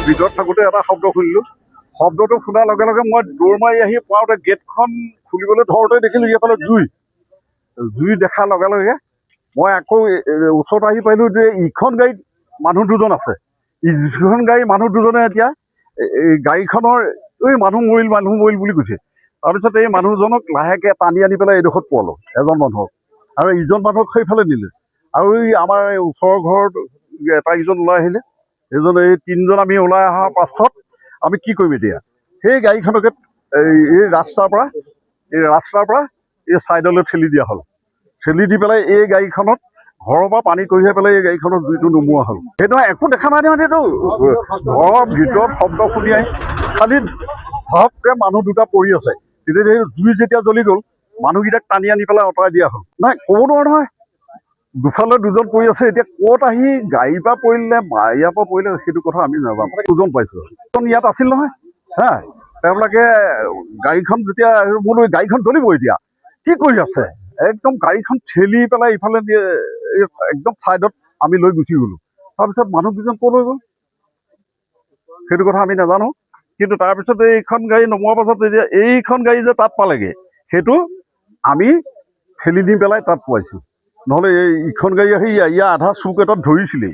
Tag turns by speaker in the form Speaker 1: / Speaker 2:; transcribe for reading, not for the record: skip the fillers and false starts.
Speaker 1: ভিতৰত থাকোঁতে এটা শব্দ শুনিলোঁ। শব্দটো শুনাৰ লগে লগে মই দৌৰ মাৰি আহি পাওঁতে গেটখন খুলিবলৈ ধৰোঁতে দেখিলোঁ এইফালে জুই দেখাৰ লগে লগে মই আকৌ ওচৰত আহি পাইলোঁ যে ইখন গাড়ীত মানুহ দুজন আছে। ইখন গাড়ীৰ মানুহ দুজনে এতিয়া এই গাড়ীখনৰ মানুহ মৰিল বুলি কৈছে। তাৰপিছত এই মানুহজনক লাহেকৈ টানি আনি পেলাই এইডোখৰত পোৱালোঁ, এজন মানুহক, আৰু ইজন মানুহক সেইফালে নিলে। আৰু এই আমাৰ ওচৰৰ ঘৰত এটাইকেইজন ওলাই আহিলে। এই তিনিজন আমি ওলাই অহাৰ পাছত আমি কি কৰিম এতিয়া? সেই গাড়ীখনকে এই ৰাস্তাৰ পৰা এই ছাইডলৈ ঠেলি দিয়া হ'ল। ঠেলি দি পেলাই এই গাড়ীখনত ঘৰৰ পৰা পানী কঢ়িয়াই পেলাই এই গাড়ীখনত জুইটো নুমুৱা হ'ল। সেইটো একো দেখা নাই নহয়। সেইটো ঘৰৰ ভিতৰত শব্দ শুনি আহি খালি ধপকৈ মানুহ দুটা পৰি আছে। তেতিয়া সেই জুই যেতিয়া জ্বলি গ'ল, মানুহকেইটাক টানি আনি পেলাই আঁতৰাই দিয়া হ'ল। নাই, ক'ব নোৱাৰো নহয়। দুফালে দুজন পৰি আছে। এতিয়া ক'ত আহি গাড়ীৰ পৰা পৰিলে ইয়াৰ পৰা পৰিলে সেইটো কথা আমি নাজানো। দুজন পাইছোঁ, এজন ইয়াত আছিল নহয়। হা, তেওঁলোকে গাড়ীখন যেতিয়া বোলো গাড়ীখন জ্বলিব এতিয়া, কি কৰি আছে? একদম গাড়ীখন ঠেলি পেলাই ইফালে একদম ছাইডত আমি লৈ গুচি গ'লোঁ। তাৰপিছত মানুহকেইজন ক'লৈ গ'ল সেইটো কথা আমি নাজানো। কিন্তু তাৰপিছত এইখন গাড়ী নমোৱাৰ পাছত যেতিয়া এইখন গাড়ী যে তাত পালেগৈ, সেইটো আমি ঠেলি দি পেলাই তাত পোৱাইছোঁ। নহ'লে ইখন গাড়ী আহি ইয়াৰ আধা চুক এটাত ধৰিছিলেই।